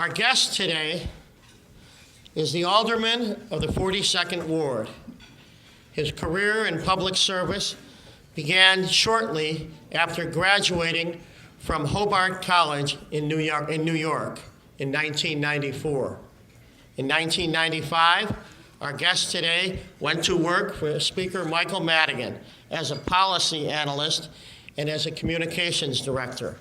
Our guest today is the Alderman of the 42nd Ward. His career in public service began shortly after graduating from Hobart College in New York in 1994. In 1995, our guest today went to work for Speaker Michael Madigan as a policy analyst and as communications director.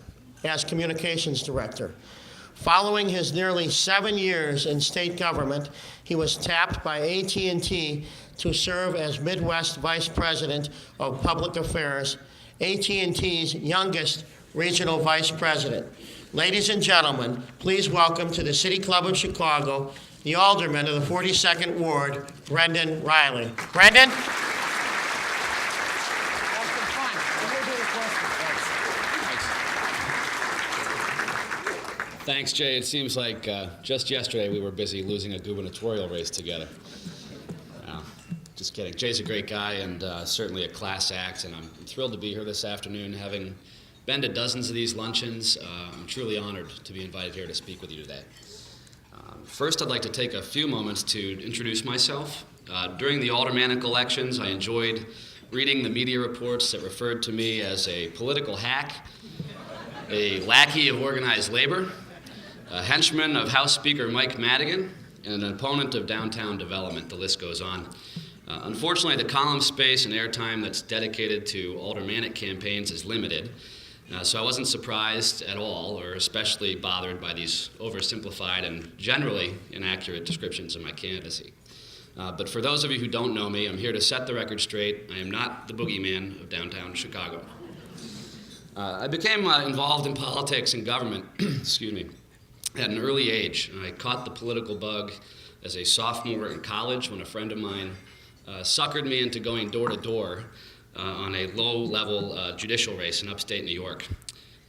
Following his nearly 7 years in state government, he was tapped by AT&T to serve as Midwest Vice President of Public Affairs, AT&T's youngest regional vice president. Ladies and gentlemen, please welcome to the City Club of Chicago, the Alderman of the 42nd Ward, Brendan Reilly. Brendan? Thanks, Jay. It seems like just yesterday we were busy losing a gubernatorial race together. Just kidding. Jay's a great guy and certainly a class act, and I'm thrilled to be here this afternoon. Having been to dozens of these luncheons, I'm truly honored to be invited here to speak with you today. First, I'd like to take a few moments to introduce myself. During the aldermanic elections, I enjoyed reading the media reports that referred to me as a political hack, a lackey of organized labor, a henchman of House Speaker Mike Madigan, and an opponent of downtown development. The list goes on. Unfortunately, the column space and airtime that's dedicated to aldermanic campaigns is limited, so I wasn't surprised at all or especially bothered by these oversimplified and generally inaccurate descriptions of my candidacy. But for those of you who don't know me, I'm here to set the record straight. I am not the boogeyman of downtown Chicago. I became involved in politics and government, at an early age. I caught the political bug as a sophomore in college when a friend of mine suckered me into going door to door on a low-level judicial race in upstate New York.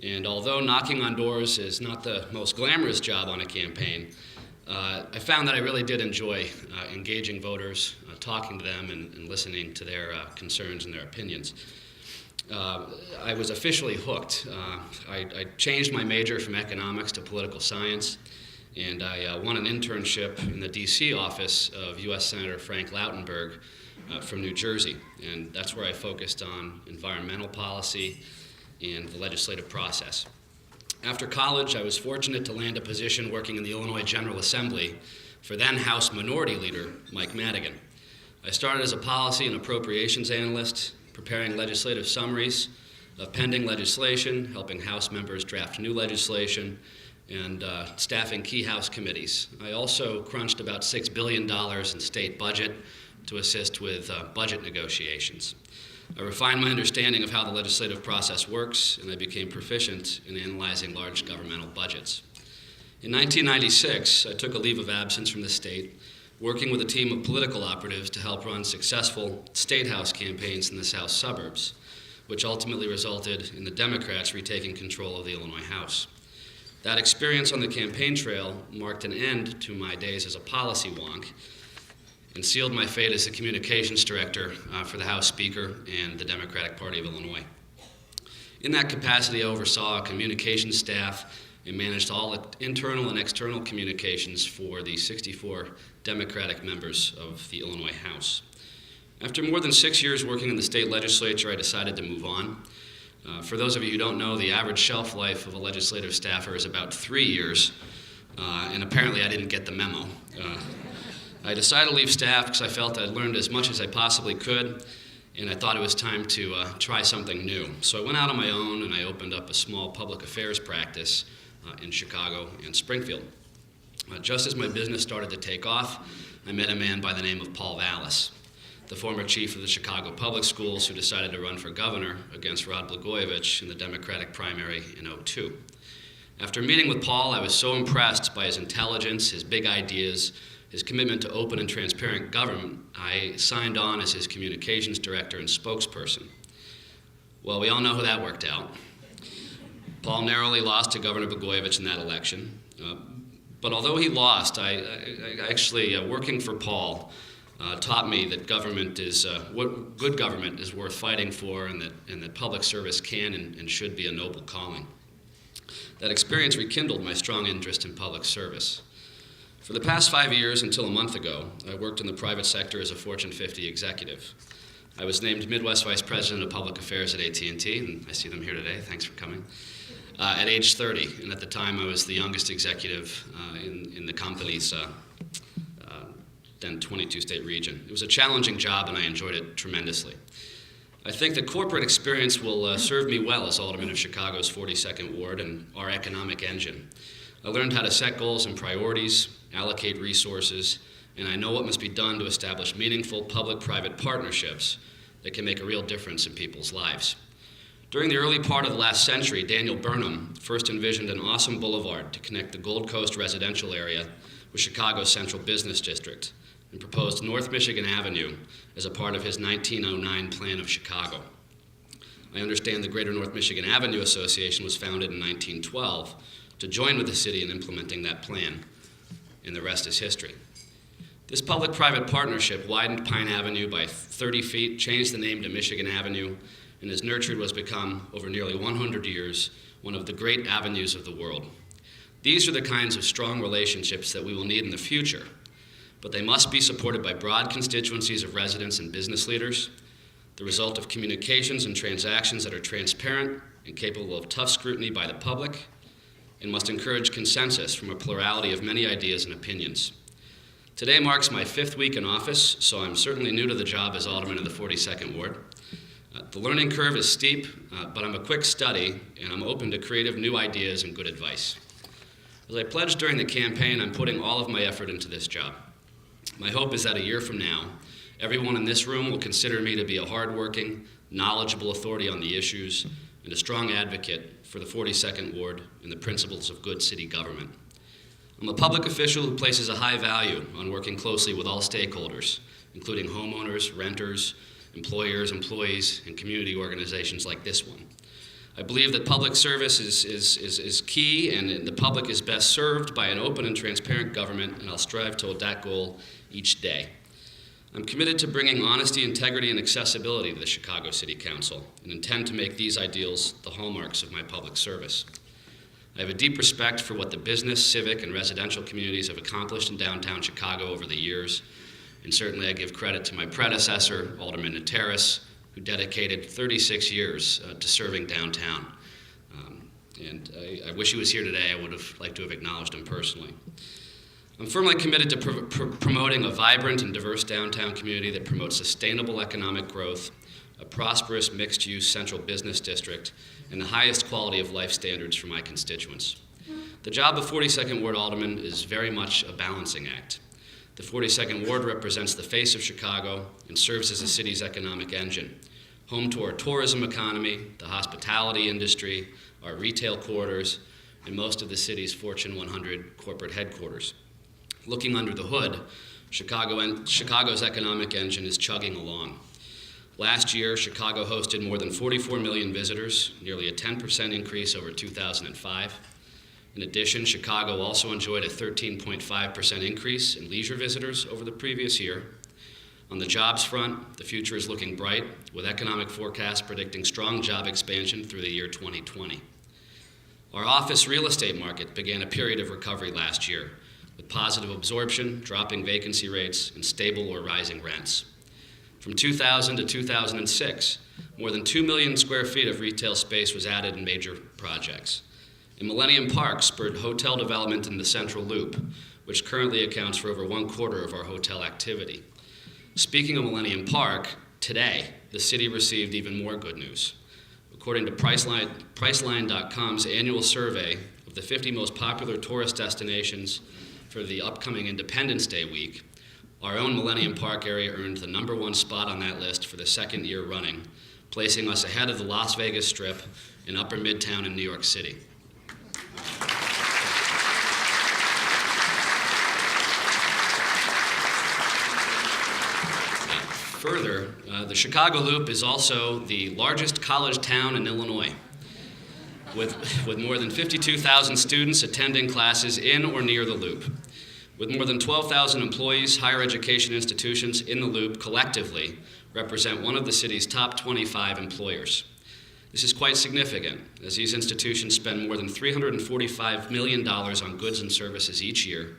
And although knocking on doors is not the most glamorous job on a campaign, I found that I really did enjoy engaging voters, talking to them, and listening to their concerns and their opinions. I was officially hooked. I changed my major from economics to political science, and I won an internship in the D.C. office of U.S. Senator Frank Lautenberg from New Jersey, and that's where I focused on environmental policy and the legislative process. After college, I was fortunate to land a position working in the Illinois General Assembly for then House Minority Leader Mike Madigan. I started as a policy and appropriations analyst, preparing legislative summaries of pending legislation, helping House members draft new legislation, and staffing key House committees. I also crunched about $6 billion in state budget to assist with budget negotiations. I refined my understanding of how the legislative process works, and I became proficient in analyzing large governmental budgets. In 1996, I took a leave of absence from the state, working with a team of political operatives to help run successful state house campaigns in the South suburbs, which ultimately resulted in the Democrats retaking control of the Illinois House. That experience on the campaign trail marked an end to my days as a policy wonk and sealed my fate as the communications director for the House Speaker and the Democratic Party of Illinois. In that capacity, I oversaw a communications staff and managed all internal and external communications for the 64 Democratic members of the Illinois House. After more than 6 years working in the state legislature, I decided to move on. For those of you who don't know, the average shelf life of a legislative staffer is about 3 years, and apparently I didn't get the memo. I decided to leave staff because I felt I'd learned as much as I possibly could, and I thought it was time to try something new. So I went out on my own and I opened up a small public affairs practice in Chicago and Springfield. Just as my business started to take off, I met a man by the name of Paul Vallis, the former chief of the Chicago Public Schools who decided to run for governor against Rod Blagojevich in the Democratic primary in 2002. After meeting with Paul, I was so impressed by his intelligence, his big ideas, his commitment to open and transparent government, I signed on as his communications director and spokesperson. Well, we all know how that worked out. Paul narrowly lost to Governor Blagojevich in that election. But although he lost, I actually, working for Paul, taught me that government is, what good government is worth fighting for, and that public service can and should be a noble calling. That experience rekindled my strong interest in public service. For the past 5 years, until a month ago, I worked in the private sector as a Fortune 50 executive. I was named Midwest Vice President of Public Affairs at AT&T, and I see them here today. Thanks for coming. At age 30, and at the time I was the youngest executive in the company's then 22-state region. It was a challenging job, and I enjoyed it tremendously. I think the corporate experience will serve me well as Alderman of Chicago's 42nd Ward and our economic engine. I learned how to set goals and priorities, allocate resources, and I know what must be done to establish meaningful public-private partnerships that can make a real difference in people's lives. During the early part of the last century, Daniel Burnham first envisioned an awesome boulevard to connect the Gold Coast residential area with Chicago's central business district, and proposed North Michigan Avenue as a part of his 1909 plan of Chicago. I understand the Greater North Michigan Avenue Association was founded in 1912 to join with the city in implementing that plan, and the rest is history. This public-private partnership widened Pine Avenue by 30 feet, changed the name to Michigan Avenue, and has nurtured what has become, over nearly 100 years, one of the great avenues of the world. These are the kinds of strong relationships that we will need in the future, but they must be supported by broad constituencies of residents and business leaders, the result of communications and transactions that are transparent and capable of tough scrutiny by the public, and must encourage consensus from a plurality of many ideas and opinions. Today marks my 5th week in office, so I'm certainly new to the job as Alderman of the 42nd Ward. The learning curve is steep, but I'm a quick study, and I'm open to creative new ideas and good advice. As I pledged during the campaign, I'm putting all of my effort into this job. My hope is that a year from now, everyone in this room will consider me to be a hardworking, knowledgeable authority on the issues and a strong advocate for the 42nd Ward and the principles of good city government. I'm a public official who places a high value on working closely with all stakeholders, including homeowners, renters, employers, employees, and community organizations like this one. I believe that public service is key, and the public is best served by an open and transparent government, and I'll strive toward that goal each day. I'm committed to bringing honesty, integrity, and accessibility to the Chicago City Council, and intend to make these ideals the hallmarks of my public service. I have a deep respect for what the business, civic, and residential communities have accomplished in downtown Chicago over the years, and certainly I give credit to my predecessor, Alderman Nateris, who dedicated 36 years to serving downtown. And I wish he was here today. I would have liked to have acknowledged him personally. I'm firmly committed to promoting a vibrant and diverse downtown community that promotes sustainable economic growth, a prosperous mixed-use central business district, and the highest quality of life standards for my constituents. The job of 42nd Ward Alderman is very much a balancing act. The 42nd Ward represents the face of Chicago and serves as the city's economic engine, home to our tourism economy, the hospitality industry, our retail corridors, and most of the city's Fortune 100 corporate headquarters. Looking under the hood, Chicago's economic engine is chugging along. Last year, Chicago hosted more than 44 million visitors, nearly a 10% increase over 2005. In addition, Chicago also enjoyed a 13.5% increase in leisure visitors over the previous year. On the jobs front, the future is looking bright, with economic forecasts predicting strong job expansion through the year 2020. Our office real estate market began a period of recovery last year, with positive absorption, dropping vacancy rates, and stable or rising rents. From 2000 to 2006, more than 2 million square feet of retail space was added in major projects. And Millennium Park spurred hotel development in the Central Loop, which currently accounts for over 1/4 of our hotel activity. Speaking of Millennium Park, today, the city received even more good news. According to Priceline.com's annual survey of the 50 most popular tourist destinations for the upcoming Independence Day week, our own Millennium Park area earned the #1 spot on that list for the 2nd year running, placing us ahead of the Las Vegas Strip and Upper Midtown in New York City. Further, the Chicago Loop is also the largest college town in Illinois, with more than 52,000 students attending classes in or near the Loop. With more than 12,000 employees, higher education institutions in the Loop collectively represent one of the city's top 25 employers. This is quite significant, as these institutions spend more than $345 million on goods and services each year,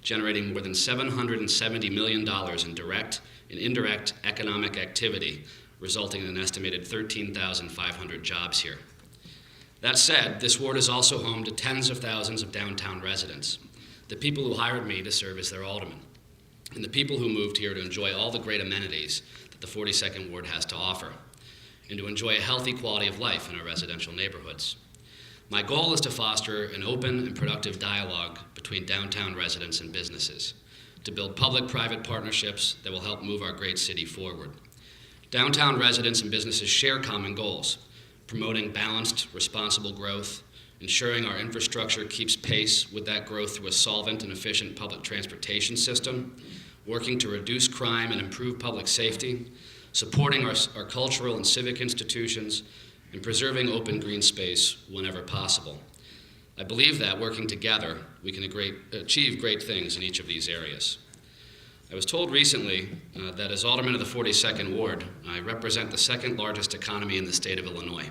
generating more than $770 million in direct and indirect economic activity, resulting in an estimated 13,500 jobs here. That said, this ward is also home to tens of thousands of downtown residents, the people who hired me to serve as their alderman, and the people who moved here to enjoy all the great amenities that the 42nd Ward has to offer, and to enjoy a healthy quality of life in our residential neighborhoods. My goal is to foster an open and productive dialogue between downtown residents and businesses, to build public-private partnerships that will help move our great city forward. Downtown residents and businesses share common goals, promoting balanced, responsible growth, ensuring our infrastructure keeps pace with that growth through a solvent and efficient public transportation system, working to reduce crime and improve public safety, supporting our cultural and civic institutions, and preserving open green space whenever possible. I believe that working together, we can achieve great things in each of these areas. I was told recently that as Alderman of the 42nd Ward, I represent the second largest economy in the state of Illinois.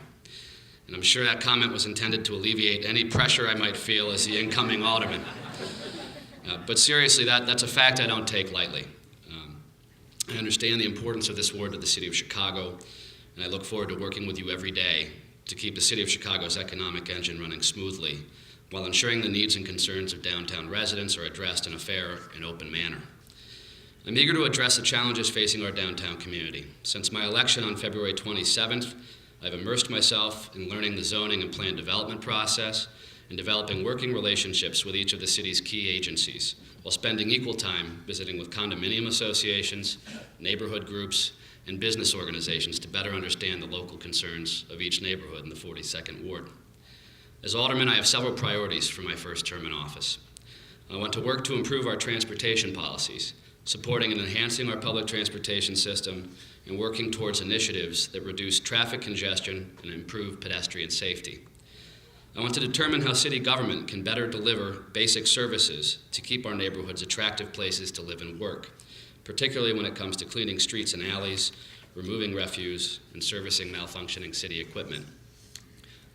And I'm sure that comment was intended to alleviate any pressure I might feel as the incoming Alderman. But seriously, that's a fact I don't take lightly. I understand the importance of this ward to the city of Chicago, and I look forward to working with you every day to keep the city of Chicago's economic engine running smoothly while ensuring the needs and concerns of downtown residents are addressed in a fair and open manner. I'm eager to address the challenges facing our downtown community. Since my election on February 27th, I've immersed myself in learning the zoning and plan development process and developing working relationships with each of the city's key agencies, while spending equal time visiting with condominium associations, neighborhood groups, and business organizations to better understand the local concerns of each neighborhood in the 42nd Ward. As Alderman, I have several priorities for my first term in office. I want to work to improve our transportation policies, supporting and enhancing our public transportation system, and working towards initiatives that reduce traffic congestion and improve pedestrian safety. I want to determine how city government can better deliver basic services to keep our neighborhoods attractive places to live and work, particularly when it comes to cleaning streets and alleys, removing refuse, and servicing malfunctioning city equipment.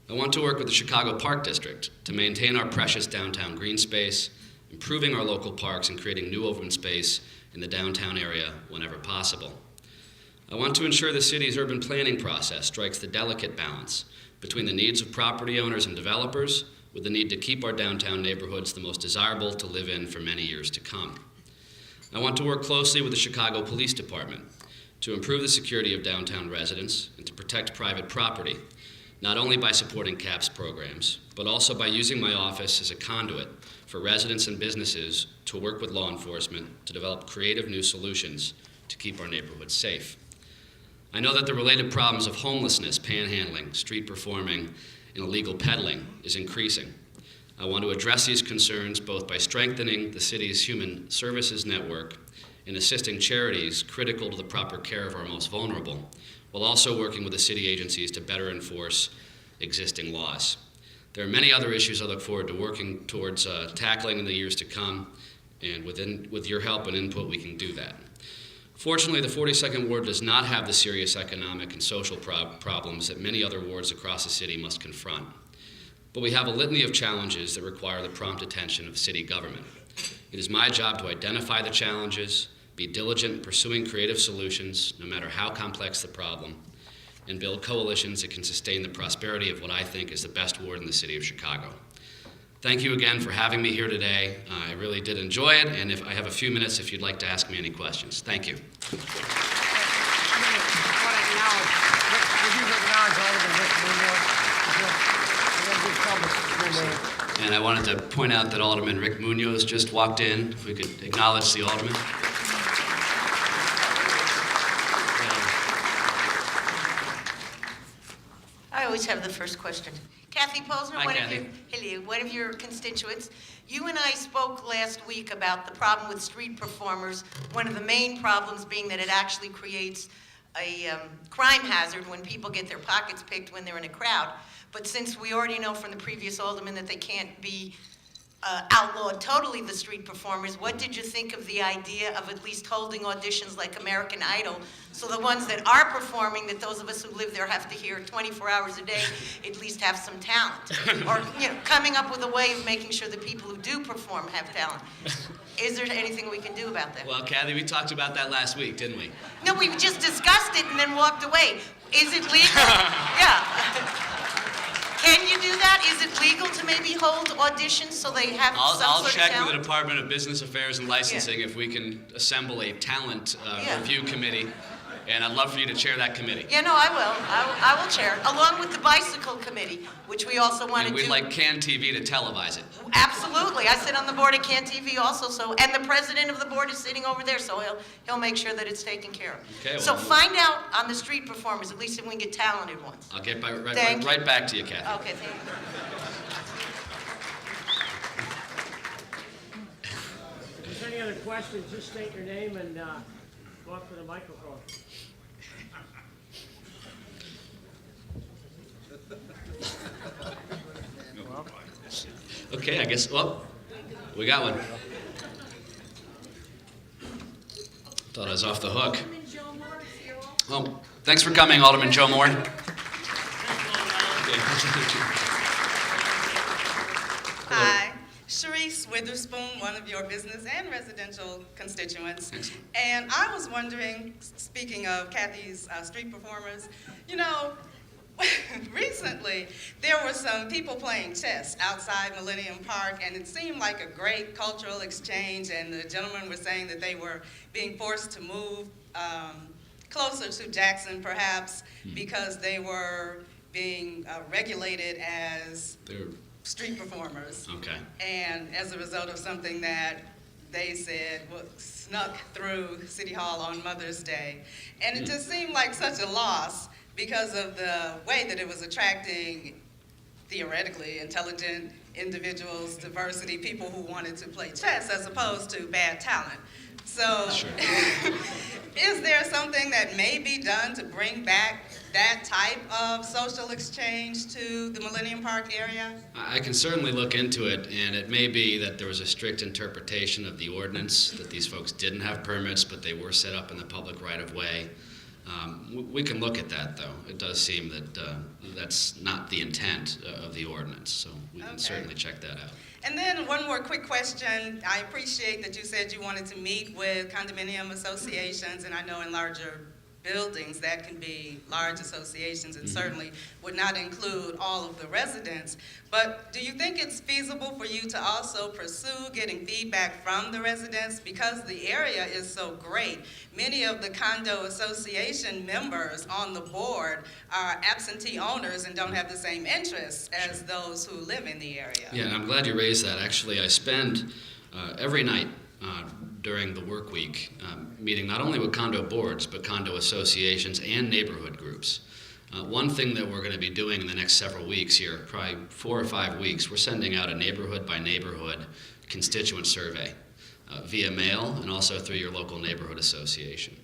I want to work with the Chicago Park District to maintain our precious downtown green space, improving our local parks and creating new open space in the downtown area whenever possible. I want to ensure the city's urban planning process strikes the delicate balance between the needs of property owners and developers with the need to keep our downtown neighborhoods the most desirable to live in for many years to come. I want to work closely with the Chicago Police Department to improve the security of downtown residents and to protect private property, not only by supporting CAPS programs, but also by using my office as a conduit for residents and businesses to work with law enforcement to develop creative new solutions to keep our neighborhoods safe. I know that the related problems of homelessness, panhandling, street performing, and illegal peddling is increasing. I want to address these concerns both by strengthening the city's human services network and assisting charities critical to the proper care of our most vulnerable, while also working with the city agencies to better enforce existing laws. There are many other issues I look forward to working towards tackling in the years to come, and with your help and input, we can do that. Fortunately, the 42nd Ward does not have the serious economic and social problems that many other wards across the city must confront. But we have a litany of challenges that require the prompt attention of city government. It is my job to identify the challenges, be diligent in pursuing creative solutions, no matter how complex the problem, and build coalitions that can sustain the prosperity of what I think is the best ward in the city of Chicago. Thank you again for having me here today. I really did enjoy it, and if I have a few minutes if you'd like to ask me any questions. Thank you. And I wanted to point out that Alderman Rick Munoz just walked in. If we could acknowledge the Alderman. I always have the first question. Kathy Posner, Hi, Kathy. one of your constituents. You and I spoke last week about the problem with street performers, one of the main problems being that it actually creates a crime hazard when people get their pockets picked when they're in a crowd. But since we already know from the previous alderman that they can't be outlawed totally the street performers, what did you think of the idea of at least holding auditions like American Idol, so the ones that are performing, that those of us who live there have to hear 24 hours a day, at least have some talent? Or, coming up with a way of making sure the people who do perform have talent. Is there anything we can do about that? Well, Kathy, we talked about that last week, didn't we? No, we just discussed it and then walked away. Is it legal? Yeah. Can you do that? Is it legal to maybe hold auditions so they have I'll some sort of check talent? with the Department of Business Affairs and Licensing if we can assemble a talent review committee, and I'd love for you to chair that committee. Yeah, no, I will. I will chair, along with the bicycle committee, which we also want to And do. we'd like CAN TV to televise it. Absolutely. I sit on the board at CAN TV also, and the president of the board is sitting over there, so he'll make sure that it's taken care of. Okay, So well, find out on the street performers, at least if we can get talented ones. I'll get Thank right back to you, Kathy. Okay, thank you. If there's any other questions, just state your name and go up to the microphone. Okay, I guess, we got one. Thought I was off the hook. Oh, thanks for coming, Alderman Joe Moore. Hi, Sharice Witherspoon, one of your business and residential constituents. Excellent. And I was wondering, speaking of Kathy's street performers, recently there were some people playing chess outside Millennium Park, and it seemed like a great cultural exchange, and the gentlemen were saying that they were being forced to move closer to Jackson, perhaps, because they were being regulated as street performers. Okay. And as a result of something that they said snuck through City Hall on Mother's Day. And it just seemed like such a loss because of the way that it was attracting theoretically intelligent individuals, diversity, people who wanted to play chess as opposed to bad talent. So Sure. is there something that may be done to bring back that type of social exchange to the Millennium Park area? I can certainly look into it, and it may be that there was a strict interpretation of the ordinance, that these folks didn't have permits, but they were set up in the public right-of-way. We can look at that, though. It does seem that that's not the intent of the ordinance, so we can certainly check that out. And then one more quick question. I appreciate that you said you wanted to meet with condominium associations, and I know in larger buildings that can be large associations and certainly would not include all of the residents. But do you think it's feasible for you to also pursue getting feedback from the residents? Because the area is so great. Many of the condo association members on the board are absentee owners and don't have the same interests as those who live in the area. Yeah, and I'm glad you raised that. Actually, I spend every night during the work week meeting not only with condo boards, but condo associations and neighborhood groups. One thing that we're going to be doing in the next several weeks here, probably 4 or 5 weeks, we're sending out a neighborhood by neighborhood constituent survey via mail and also through your local neighborhood association.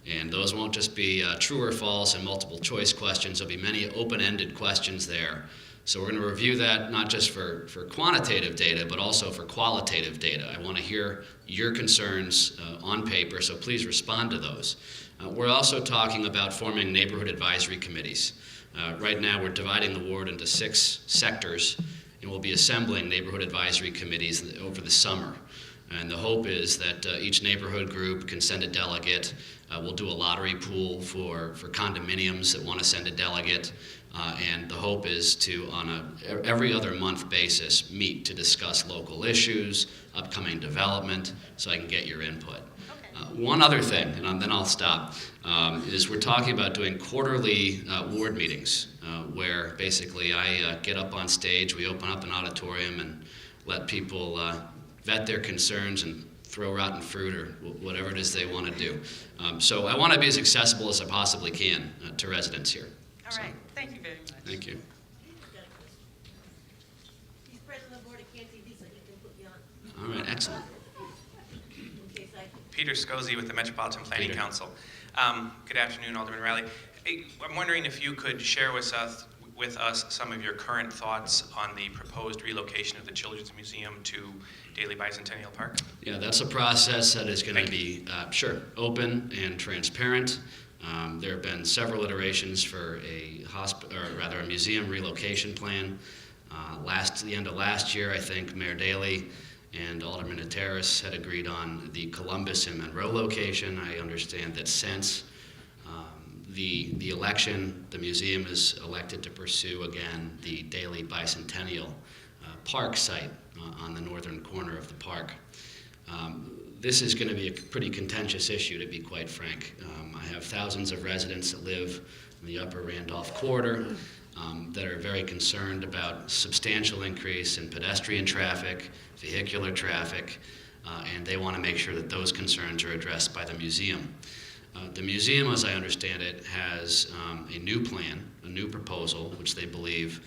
And those won't just be true or false and multiple choice questions. There'll be many open-ended questions there. So we're going to review that not just for quantitative data, but also for qualitative data. I want to hear your concerns on paper, so please respond to those. We're also talking about forming neighborhood advisory committees. Right now we're dividing the ward into 6 sectors, and we'll be assembling neighborhood advisory committees over the summer. And the hope is that each neighborhood group can send a delegate. We'll do a lottery pool for condominiums that want to send a delegate. And the hope is to, on a every other month basis, meet to discuss local issues, upcoming development, so I can get your input. One other thing, and then I'll stop, is we're talking about doing quarterly ward meetings, where basically I get up on stage, we open up an auditorium and let people vet their concerns and throw rotten fruit or whatever it is they want to do. So I want to be as accessible as I possibly can to residents here. All right. Thank you very much. Thank you. He's president of the board of CAN TV, so he can put you on. All right, excellent. In case I Peter Scozzi with the Metropolitan Planning Peter. Council. Good afternoon, Alderman Reilly. Hey, I'm wondering if you could share with us with us some of your current thoughts on the proposed relocation of the Children's Museum to Daily Bicentennial Park? Yeah, that's a process that is going to be, open and transparent. There have been several iterations for a museum relocation plan. The end of last year, I think Mayor Daley and Alderman Terrace had agreed on the Columbus and Monroe location. I understand that since the election, the museum is elected to pursue again the Daily Bicentennial Park site on the northern corner of the park. This is going to be a pretty contentious issue, to be quite frank. I have thousands of residents that live in the upper Randolph corridor that are very concerned about substantial increase in pedestrian traffic, vehicular traffic, and they want to make sure that those concerns are addressed by the museum. The museum, as I understand it, has a new plan, a new proposal, which they believe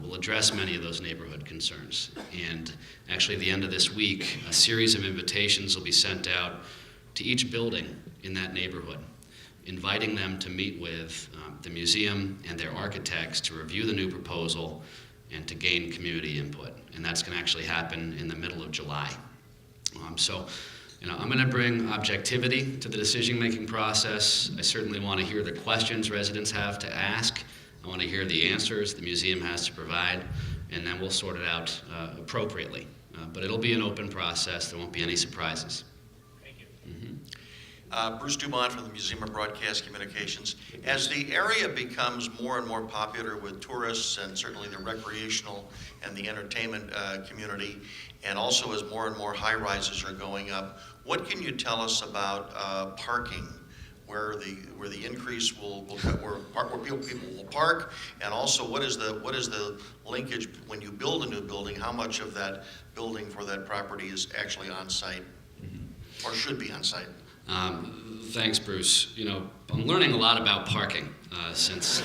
will address many of those neighborhood concerns. And actually, at the end of this week, a series of invitations will be sent out to each building in that neighborhood, inviting them to meet with the museum and their architects to review the new proposal and to gain community input. And that's going to actually happen in the middle of July. I'm going to bring objectivity to the decision-making process. I certainly want to hear the questions residents have to ask. I want to hear the answers the museum has to provide, and then we'll sort it out appropriately. But it'll be an open process. There won't be any surprises. Thank you. Bruce Dumont from the Museum of Broadcast Communications. As the area becomes more and more popular with tourists and certainly the recreational and the entertainment community, and also as more and more high-rises are going up, what can you tell us about parking, where the increase will where people will park, and also what is the linkage when you build a new building? How much of that building for that property is actually on site, or should be on site? Thanks, Bruce. I'm learning a lot about parking since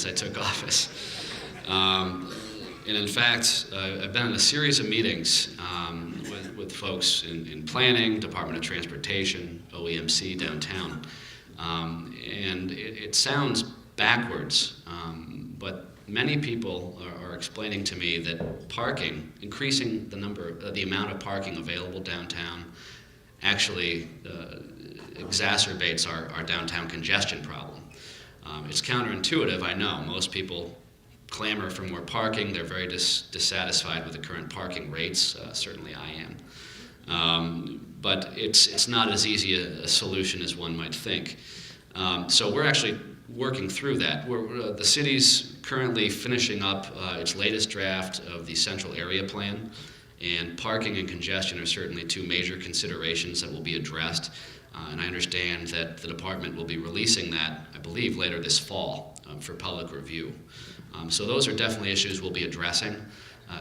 I took office. And in fact, I've been in a series of meetings with folks in planning, Department of Transportation, OEMC downtown. And it sounds backwards, but many people are explaining to me that parking, increasing the amount of parking available downtown, actually exacerbates our downtown congestion problem. It's counterintuitive, I know. Most people clamor for more parking. They're very dissatisfied with the current parking rates. Certainly I am. But it's not as easy a solution as one might think. So we're actually working through that. The city's currently finishing up its latest draft of the central area plan, and parking and congestion are certainly two major considerations that will be addressed. And I understand that the department will be releasing that, I believe, later this fall for public review. So those are definitely issues we'll be addressing.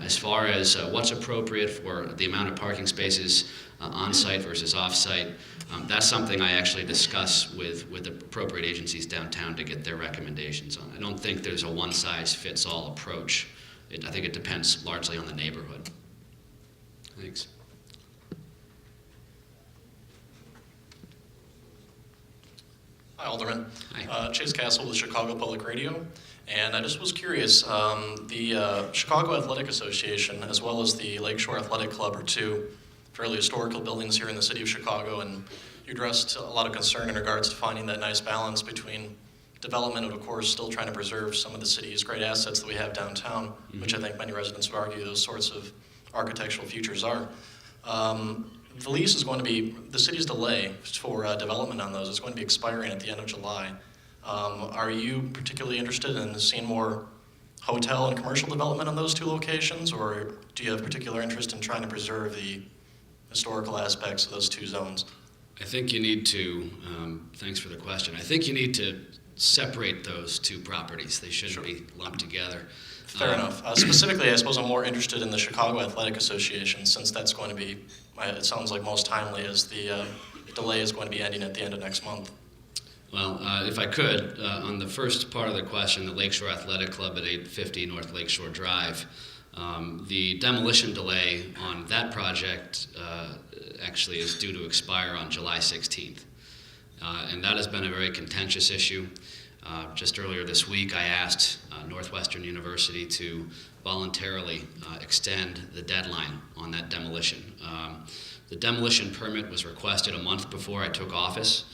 As far as what's appropriate for the amount of parking spaces on-site versus off-site, that's something I actually discuss with the appropriate agencies downtown to get their recommendations on. I don't think there's a one-size-fits-all approach. I think it depends largely on the neighborhood. Thanks. Hi, Alderman. Hi. Chase Castle with Chicago Public Radio. And I just was curious, the Chicago Athletic Association as well as the Lakeshore Athletic Club are two fairly historical buildings here in the city of Chicago, and you addressed a lot of concern in regards to finding that nice balance between development and, of course, still trying to preserve some of the city's great assets that we have downtown, which I think many residents would argue those sorts of architectural features are. The lease is going to be, the city's delay for development on those is going to be expiring at the end of July. Are you particularly interested in seeing more hotel and commercial development on those two locations, or do you have particular interest in trying to preserve the historical aspects of those two zones? I think you need to, thanks for the question, I think you need to separate those two properties. They shouldn't be lumped together. Fair enough. Specifically, I suppose I'm more interested in the Chicago Athletic Association, since that's going to be, it sounds like most timely, as the delay is going to be ending at the end of next month. Well, if I could, on the first part of the question, the Lakeshore Athletic Club at 850 North Lakeshore Drive, the demolition delay on that project actually is due to expire on July 16th. And that has been a very contentious issue. Just earlier this week, I asked Northwestern University to voluntarily extend the deadline on that demolition. The demolition permit was requested a month before I took office,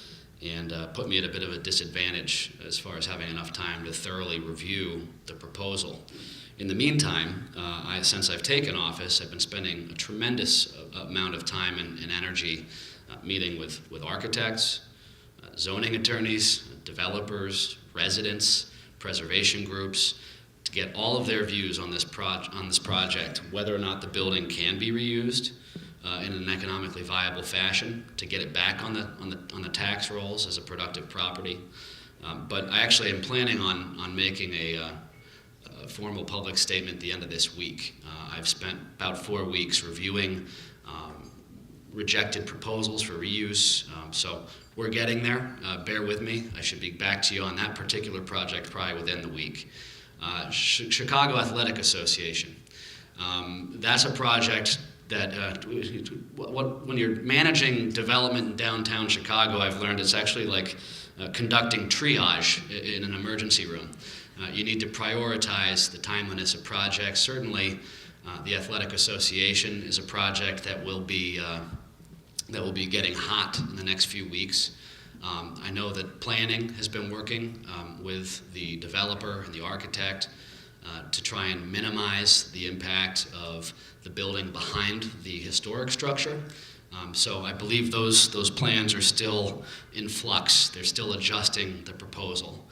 and put me at a bit of a disadvantage as far as having enough time to thoroughly review the proposal. In the meantime, since I've taken office, I've been spending a tremendous amount of time and energy meeting with architects, zoning attorneys, developers, residents, preservation groups, to get all of their views on this project, whether or not the building can be reused in an economically viable fashion, to get it back on the tax rolls as a productive property. But I actually am planning on making a formal public statement at the end of this week. I've spent about 4 weeks reviewing rejected proposals for reuse, so we're getting there. Bear with me. I should be back to you on that particular project probably within the week. Chicago Athletic Association. That's a project that when you're managing development in downtown Chicago, I've learned it's actually like conducting triage in an emergency room. You need to prioritize the timeliness of projects. Certainly, the Athletic Association is a project that will be getting hot in the next few weeks. I know that planning has been working with the developer and the architect to try and minimize the impact of the building behind the historic structure. So I believe those plans are still in flux. They're still adjusting the proposal.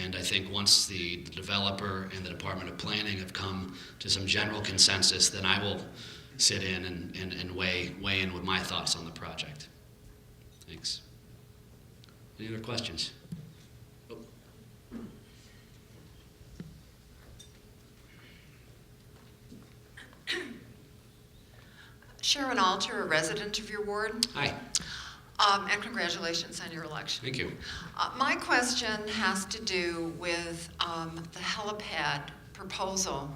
And I think once the developer and the Department of Planning have come to some general consensus, then I will sit in and weigh in with my thoughts on the project. Thanks. Any other questions? Oh. Sharon Alter, a resident of your ward. Hi. And congratulations on your election. Thank you. My question has to do with the helipad proposal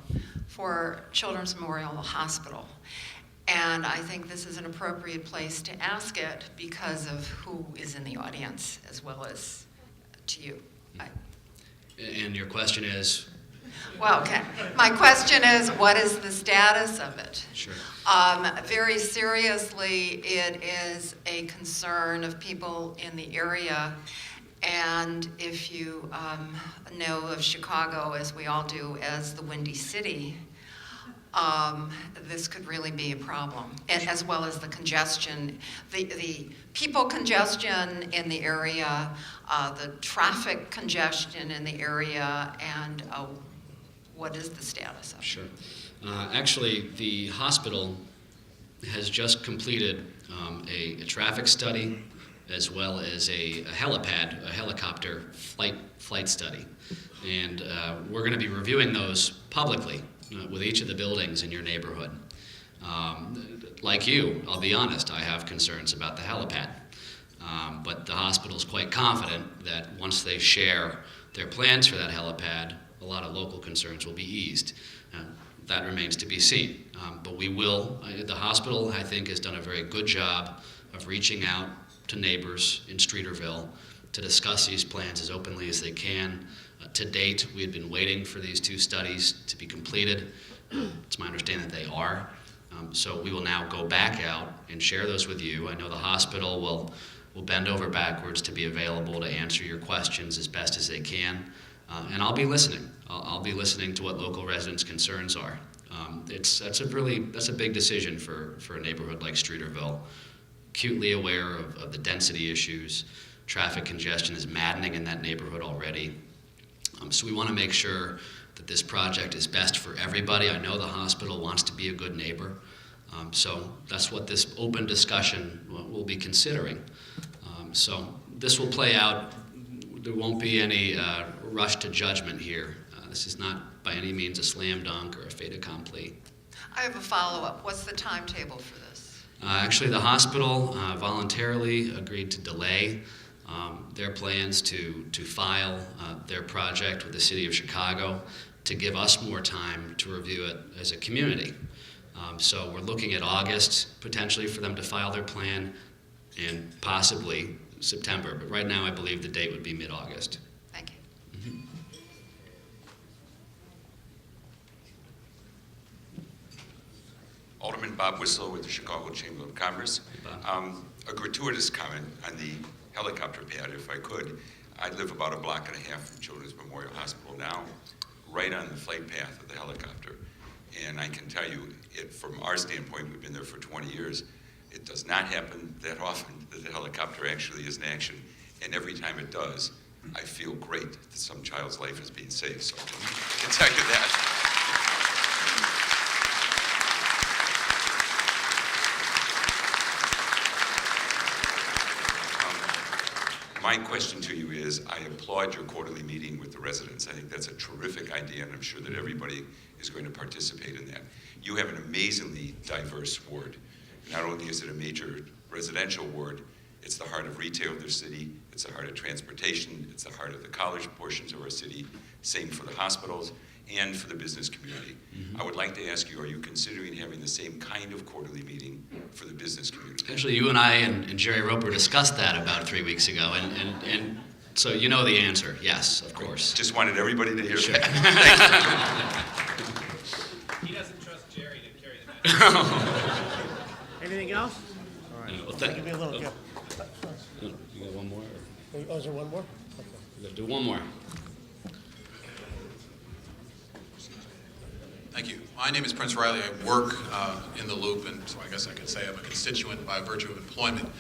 for Children's Memorial Hospital. And I think this is an appropriate place to ask it because of who is in the audience as well as to you. And your question is? Well, okay. My question is, what is the status of it? Sure. Very seriously, it is a concern of people in the area. And if you know of Chicago, as we all do, as the Windy City, this could really be a problem, and as well as the congestion, the people congestion in the area, the traffic congestion in the area, and what is the status of it? Sure. Actually, the hospital has just completed a traffic study as well as a helicopter flight study. And we're going to be reviewing those publicly with each of the buildings in your neighborhood. Like you, I'll be honest, I have concerns about the helipad. But the hospital's quite confident that once they share their plans for that helipad, a lot of local concerns will be eased. That remains to be seen. But we will, the hospital, I think, has done a very good job of reaching out to neighbors in Streeterville to discuss these plans as openly as they can. To date, we had been waiting for these two studies to be completed. It's my understanding that they are. So we will now go back out and share those with you. I know the hospital will bend over backwards to be available to answer your questions as best as they can. And I'll be listening. I'll be listening to what local residents' concerns are. That's a big decision for a neighborhood like Streeterville. Acutely aware of the density issues. Traffic congestion is maddening in that neighborhood already. So we want to make sure that this project is best for everybody. I know the hospital wants to be a good neighbor. So that's what this open discussion will be considering. So this will play out. There won't be any rush to judgment here. This is not by any means a slam dunk or a fait accompli. I have a follow-up. What's the timetable for this? Actually, the hospital voluntarily agreed to delay their plans to file their project with the City of Chicago to give us more time to review it as a community. So we're looking at August, potentially, for them to file their plan, and possibly September. But right now, I believe the date would be mid-August. Thank you. Bob Whistler with the Chicago Chamber of Commerce. A gratuitous comment on the helicopter pad, if I could. I live about a block and a half from Children's Memorial Hospital now, right on the flight path of the helicopter. And I can tell you, from our standpoint, we've been there for 20 years, it does not happen that often that the helicopter actually is in action. And every time it does, I feel great that some child's life is being saved. So I can tell you that. My question to you is, I applaud your quarterly meeting with the residents. I think that's a terrific idea, and I'm sure that everybody is going to participate in that. You have an amazingly diverse ward. Not only is it a major residential ward, it's the heart of retail of their city, it's the heart of transportation, it's the heart of the college portions of our city, same for the hospitals, and for the business community. I would like to ask you, are you considering having the same kind of quarterly meeting for the business community? Actually, you and I and Jerry Roper discussed that about 3 weeks ago, and so you know the answer. Yes, of course. Just wanted everybody to hear that. He doesn't trust Jerry to carry the message. Anything else? Give me a little gift. You got one more? Oh, is there one more? Okay. You gotta do one more. Thank you. My name is Prince Reilly. I work in the Loop, and so I guess I could say I'm a constituent by virtue of employment.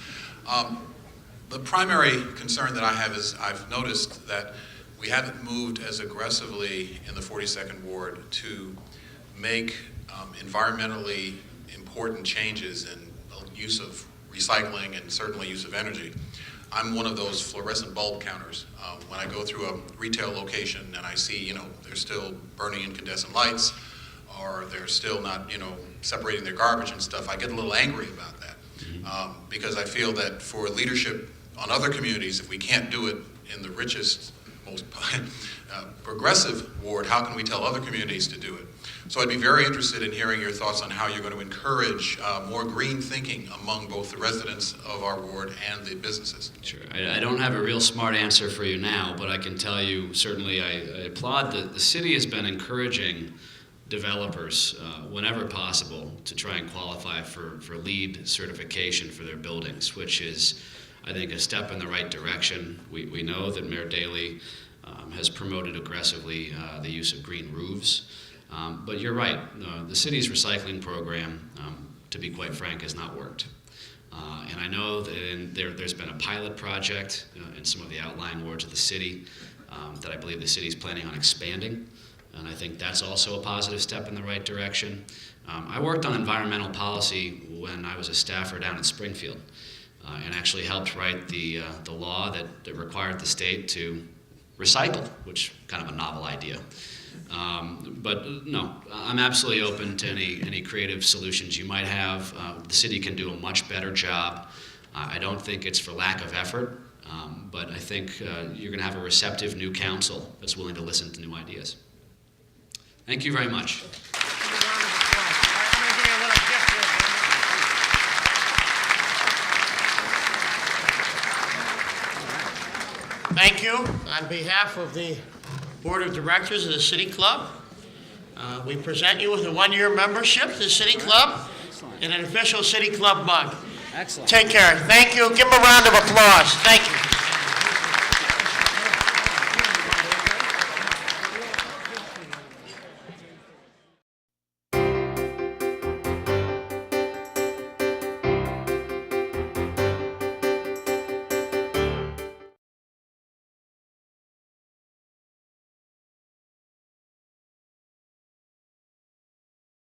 The primary concern that I have is I've noticed that we haven't moved as aggressively in the 42nd Ward to make environmentally important changes in the use of recycling and certainly use of energy. I'm one of those fluorescent bulb counters. When I go through a retail location and I see, they're still burning incandescent lights, or they're still not, separating their garbage and stuff, I get a little angry about that. Because I feel that for leadership on other communities, if we can't do it in the richest, most progressive ward, how can we tell other communities to do it? So I'd be very interested in hearing your thoughts on how you're going to encourage more green thinking among both the residents of our ward and the businesses. Sure. I don't have a real smart answer for you now, but I can tell you, certainly I applaud the city has been encouraging developers, whenever possible, to try and qualify for LEED certification for their buildings, which is, I think, a step in the right direction. We know that Mayor Daley has promoted aggressively the use of green roofs. But you're right, the city's recycling program, to be quite frank, has not worked. And I know that there's been a pilot project in some of the outlying wards of the city that I believe the city's planning on expanding. And I think that's also a positive step in the right direction. I worked on environmental policy when I was a staffer down in Springfield, and actually helped write the law that required the state to recycle, which kind of a novel idea. But no, I'm absolutely open to any creative solutions you might have. The city can do a much better job. I don't think it's for lack of effort, but I think you're going to have a receptive new council that's willing to listen to new ideas. Thank you very much. Thank you. On behalf of the Board of Directors of the City Club, we present you with a one-year membership to the City Club and an official City Club mug. Excellent. Take care. Thank you. Give them a round of applause. Thank you.